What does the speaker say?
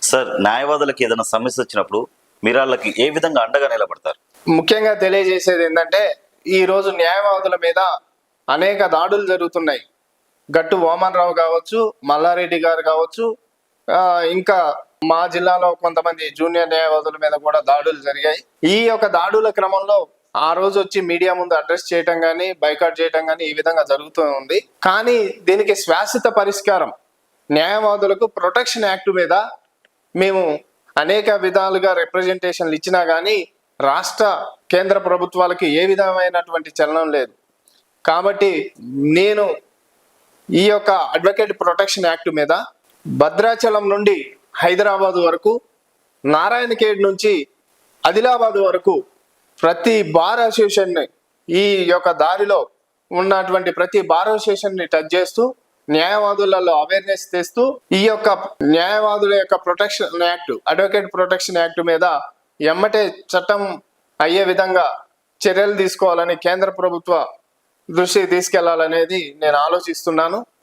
Sir, న్యాయవాదులకి ఏదైనా సమస్య వచ్చినప్పుడు మీరు వాళ్ళకి ఏ విధంగా అండగా నిలబడతారు? ముఖ్యంగా తెలియజేసేది ఏంటంటే, ఈ రోజు న్యాయవాదుల మీద అనేక దాడులు జరుగుతున్నాయి. గట్టు వామన్ రావు కావచ్చు, మల్లారెడ్డి గారు కావచ్చు, ఇంకా మా జిల్లాలో కొంతమంది జూనియర్ న్యాయవాదుల మీద కూడా దాడులు జరిగాయి. ఈ యొక్క దాడుల క్రమంలో ఆ రోజు వచ్చి మీడియా ముందు అడ్రస్ చేయటం కానీ, బైకాట్ చేయటం కానీ ఈ విధంగా జరుగుతూ ఉంది. కానీ దీనికి శాశ్వత పరిష్కారం న్యాయవాదులకు ప్రొటెక్షన్ యాక్ట్ మీద మేము అనేక విధాలుగా రిప్రజెంటేషన్లు ఇచ్చినా కానీ రాష్ట్ర కేంద్ర ప్రభుత్వాలకి ఏ విధమైనటువంటి చలనం లేదు. కాబట్టి నేను ఈ యొక్క అడ్వకేట్ ప్రొటెక్షన్ యాక్ట్ మీద భద్రాచలం నుండి హైదరాబాద్ వరకు, నారాయణఖేడ్ నుంచి ఆదిలాబాద్ వరకు ప్రతి బార్ అసోసియేషన్ని, ఈ యొక్క దారిలో ఉన్నటువంటి ప్రతి బార్ అసోసియేషన్ని టచ్ చేస్తూ న్యాయవాదులలో అవేర్నెస్ తెస్తూ ఈ యొక్క న్యాయవాదుల యొక్క protection act, advocate protection act మీద ఎమ్మటే చట్టం అయ్యే విధంగా చర్యలు తీసుకోవాలని కేంద్ర ప్రభుత్వ దృష్టికి తీసుకెళ్లాలనేది నేను ఆలోచిస్తున్నాను.